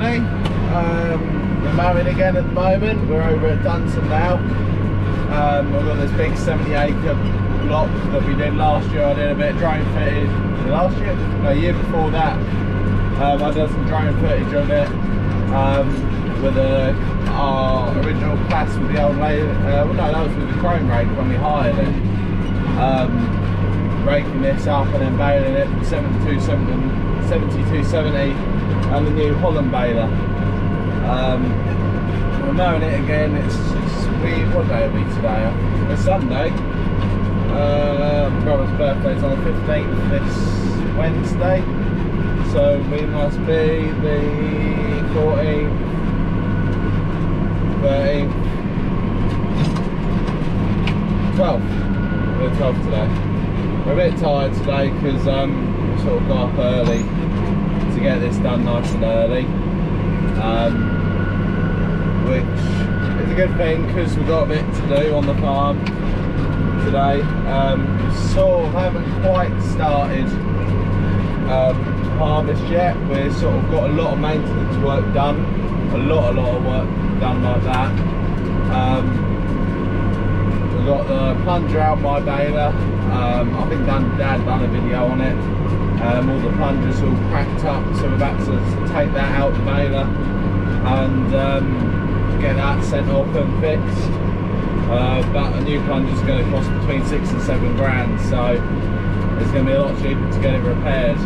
everybody. We're mowing again at the moment. We're over at Dunson now. We've got this big 70-acre block that we did last year. I did a bit of drone footage. Last year? No, a year before that. I did some drone footage of it with our original class with the old lady. Well, no, that was with the chrome rake when we hired it. Raking this up and then baling it with 7270 and the new Holland baler. We're mowing it again. It's what day are we today? It's Sunday. My brother's birthday's on the 15th this Wednesday, so we must be the 14th, 13th, 12th. We're 12th today. We're a bit tired today because we sort of got up early to get this done nice and early, which is a good thing because we've got a bit to do on the farm today. Sort of haven't quite started harvest yet. We've sort of got a lot of maintenance work done, a lot of work done like that. We've got the plunger out my baler. I think Dad done a video on it. All the plungers all cracked up, so we're about to take that out the baler and get that sent off and fixed. But a new plunger is going to cost between 6 and 7 grand, so it's going to be a lot cheaper to get it repaired.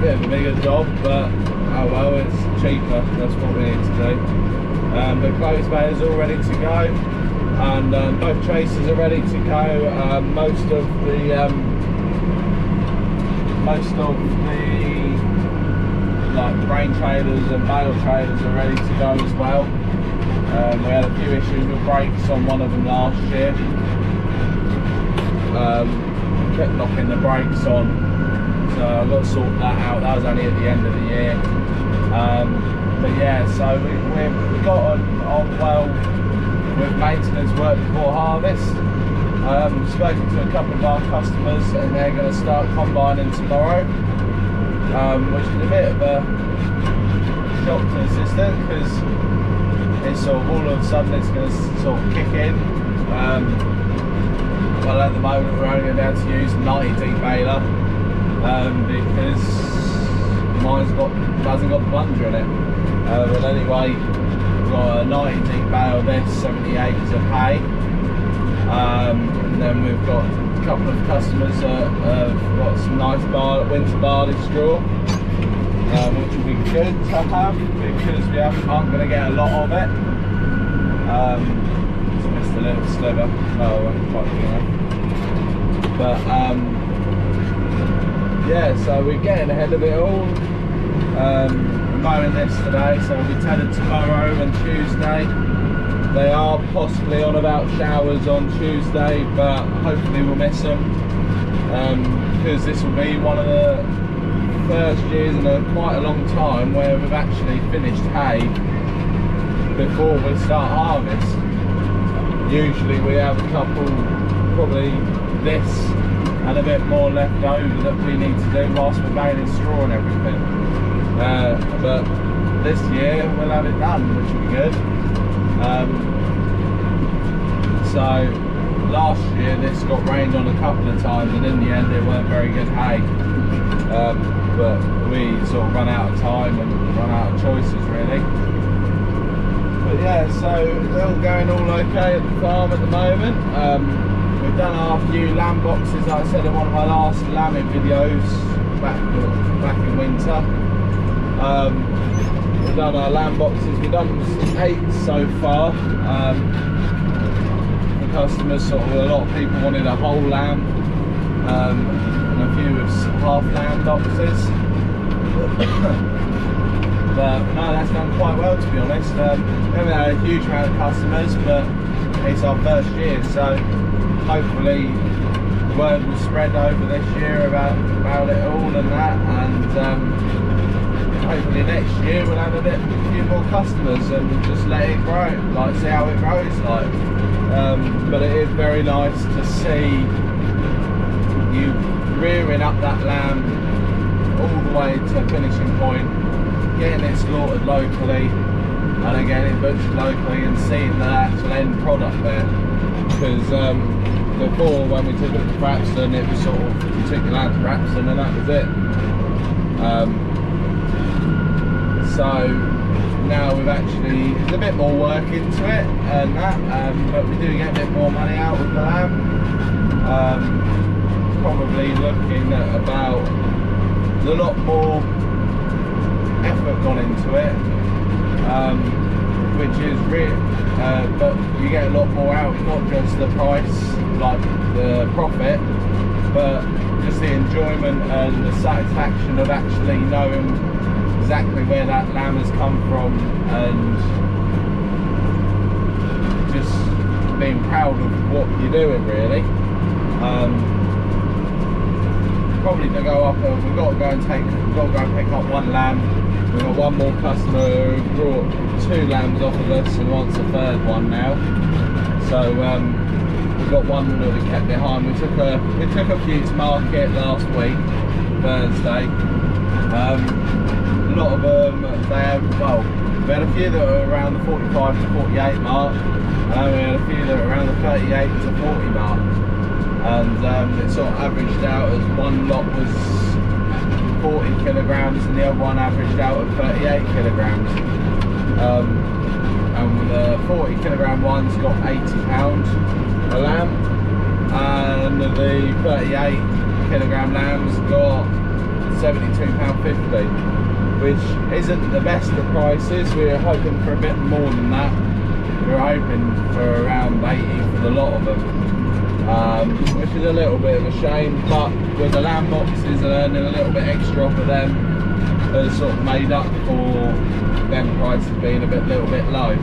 Bit of a bigger job, but oh well, it's cheaper. That's what we need to do. The clothes baler is all ready to go, and both tracers are ready to go. Most of the like grain trailers and bale trailers are ready to go as well. We had a few issues with brakes on one of them last year. Kept knocking the brakes on, so I've got to sort that out. That was only at the end of the year. But yeah, so we got on well with maintenance work before harvest. Spoken to a couple of our customers and they're going to start combining tomorrow, which is a bit of a shock to the system because it's sort of all of a sudden it's going to sort of kick in. Well, at the moment we're only allowed to use 90 deep baler because mine's hasn't got the plunger in it. But anyway, we've got a 90 deep bale this, 70 acres of hay. And then we've got a couple of customers that have got some nice winter barley straw, which will be good to have because we aren't going to get a lot of it. Just a little sliver. Oh, quite good. But yeah, so we're getting ahead of it all. Mowing this today, so we'll be tethered tomorrow and Tuesday. They are possibly on about showers on Tuesday, but hopefully we'll miss them because this will be one of the first years in quite a long time where we've actually finished hay before we start harvest. Usually we have a couple, probably this and a bit more left over that we need to do whilst we're baling straw and everything. But this year we'll have it done, which will be good. So last year this got rained on a couple of times and in the end it weren't very good hay. But we sort of run out of time and run out of choices really. But yeah, so they're all going all okay at the farm at the moment. We've done our few lamb boxes, like I said in one of my last lambing videos back in winter. We've done our lamb boxes, we've done 8 so far. The customers, a lot of people wanted a whole lamb, and a few with half lamb boxes. But no, that's done quite well to be honest. We haven't had a huge amount of customers, but it's our first year, so hopefully the word will spread over this year about it all and that, and hopefully next year we'll have a few more customers and just let it grow, like see how it grows like. But it is very nice to see you rearing up that lamb all the way to finishing point getting it slaughtered locally and then getting it butchered locally and seeing the actual end product there. Because before, when we took it to Brapston, it was sort of, you took your lamb to Brapston and that was it. So now we've actually, there's a bit more work into it and that, but we do get a bit more money out of the lamb. Probably looking at about, there's a lot more effort gone into it, which is real, but you get a lot more out, not just the price, like the profit, but just the enjoyment and the satisfaction of actually knowing exactly where that lamb has come from and just being proud of what you're doing, really. Probably to go up, we've got to go and pick up one lamb. We've got one more customer who brought 2 lambs off of us and wants a 3rd one now. So we've got one that we kept behind. We took a few to market last week, Thursday. A lot of them, we had a few that were around the 45 to 48 mark, and we had a few that were around the 38 to 40 mark. And it sort of averaged out as one lot was 40 kilograms and the other one averaged out at 38 kilograms. And the 40 kilogram one's got £80 a lamb, and the 38 kilogram lamb's got £72.50, which isn't the best of prices. We were hoping for a bit more than that. We were hoping for around 80 for the lot of them. Which is a little bit of a shame, but with the lamb boxes and earning a little bit extra off of them has sort of made up for them prices being a little bit low.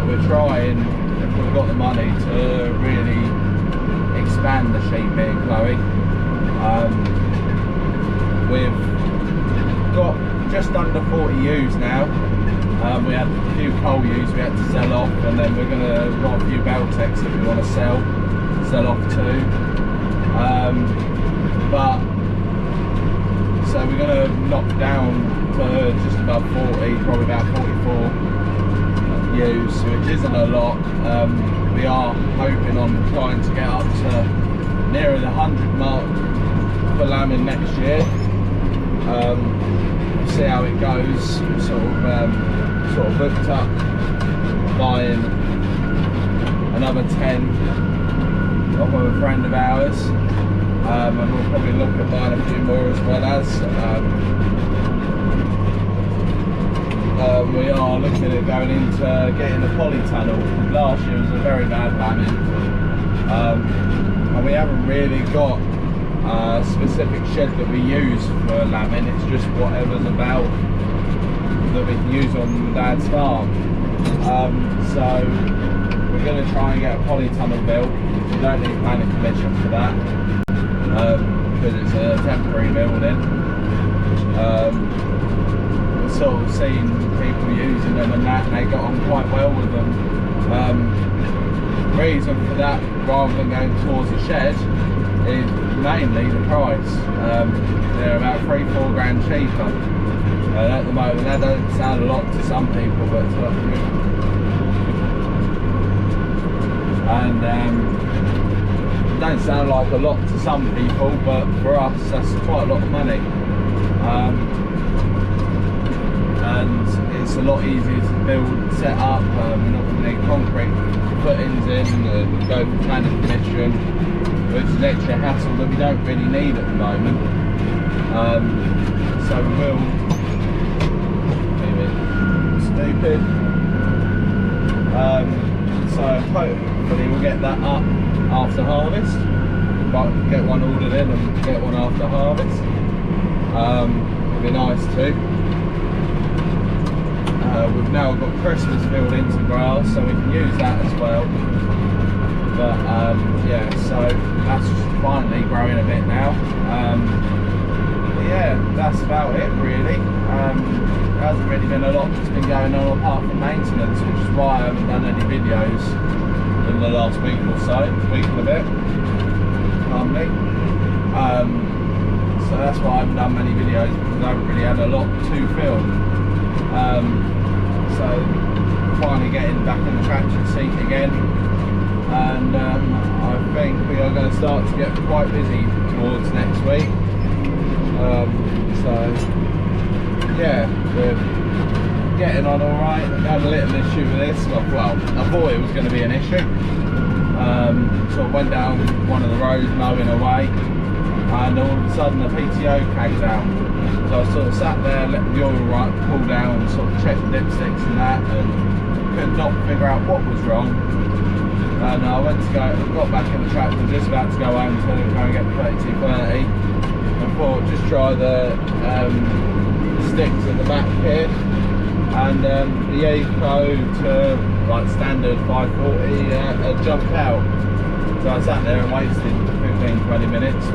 We're trying, if we've got the money, to really expand the sheep here in Chloe. We've got just under 40 ewes now. We had a few coal ewes we had to sell off, and then we've got a few Beltecs that we want to sell off too. So we're going to knock down to just above 40, probably about 44 ewes, which isn't a lot. We are hoping on trying to get up to nearer the 100 mark for lambing next year. See how it goes. Sort of looked up buying another 10 off of a friend of ours, and we'll probably look at buying a few more as well as we are looking at going into getting a polytunnel. Last year was a very bad lambing, and we haven't really got a specific shed that we use for lambing. It's just whatever's about that we can use on Dad's farm. So we're going to try and get a polytunnel built. We don't need planning permission for that, because it's a temporary building. We've sort of seen people using them and that, and they got on quite well with them. Reason for that, rather than going towards the shed, is mainly the price. They're about 3-4 grand cheaper. At the moment, that doesn't sound a lot to some people, but it's not good. And it don't sound like a lot to some people, but for us, that's quite a lot of money. And it's a lot easier to build, set up. We're not going to need concrete footings in and go for planning permission, which is an extra hassle that we don't really need at the moment. So we will. Stupid. So hopefully we'll get that up after harvest. But get one ordered in and get one after harvest. It'd be nice too. We've now got Christmas filled into grass, so we can use that as well. But yeah, so that's finally growing a bit now. Yeah, that's about it really. There hasn't really been a lot that's been going on apart from maintenance, which is why I haven't done any videos in the last week or so, week and a bit, pardon me. so that's why I haven't done many videos, because I haven't really had a lot to film. So finally getting back in the traction seat again, and I think we are going to start to get quite busy towards next week. So yeah, we're getting on alright. I had a little issue with this. Well, I thought it was going to be an issue. Sort of went down one of the roads mowing away, and all of a sudden the PTO cagged out. So I sort of sat there, let the oil pull down, sort of checked the dipsticks and that, and could not figure out what was wrong. And I went to got back in the tractor, just about to go home to go and get the 3230. I thought just try the sticks at the back here, and the eco to like standard 540 had jumped out. So I sat there and wasted 15-20 minutes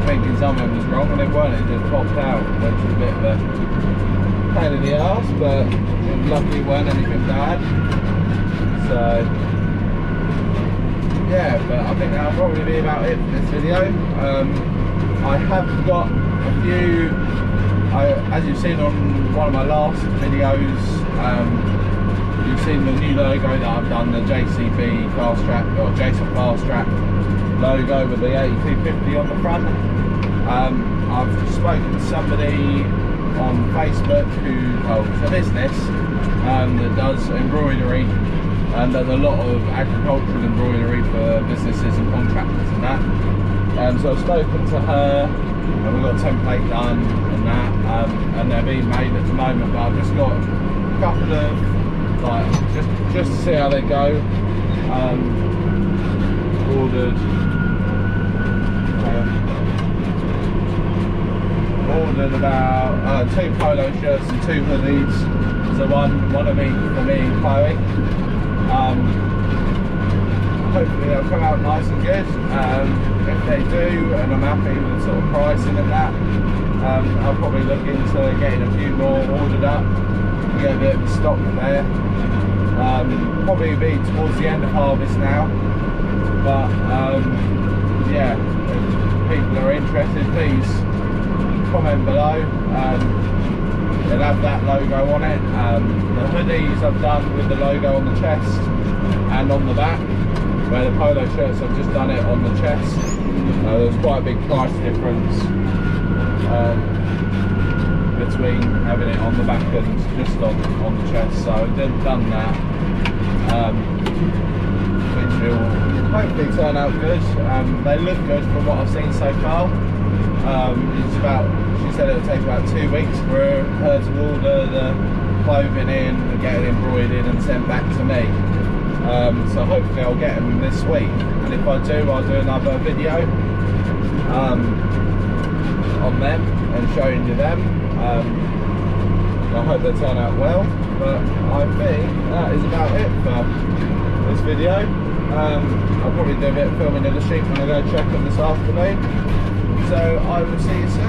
thinking something was wrong, and it weren't. It just popped out, which was a bit of a pain in the arse, but luckily it weren't anything bad. So yeah, but I think that'll probably be about it for this video. I have got a few, as you've seen on one of my last videos, you've seen the new logo that I've done, the JCB Fast Track, or Jason Fast Track logo with the 8250 on the front. I've spoken to somebody on Facebook who, well, it's a business that does embroidery, and does a lot of agricultural embroidery for businesses and contractors and that. So I've spoken to her, and we've got a template done and that, and they're being made at the moment, but I've just got a couple of, like, just to see how they go, ordered about 2 polo shirts and 2 hoodies. So one of me for me and Chloe. Hopefully they'll come out nice and good. If they do, and I'm happy with the sort of pricing and that, I'll probably look into getting a few more ordered up, get a bit of stock there. Probably be towards the end of harvest now, but yeah, if people are interested, please comment below. They'll have that logo on it. The hoodies I've done with the logo on the chest and on the back, where the polo shirts I've just done it on the chest. There's quite a big price difference between having it on the back and just on the chest, so I've done that, which will hopefully turn out good. They look good from what I've seen so far. She said it'll take about 2 weeks for her to order the clothing in and get it embroidered and sent back to me. So hopefully I'll get them this week, and if I do, I'll do another video on them and showing you them. I hope they turn out well, but I think that is about it for this video. I'll probably do a bit of filming of the sheep when I go check them this afternoon. So I will see you soon.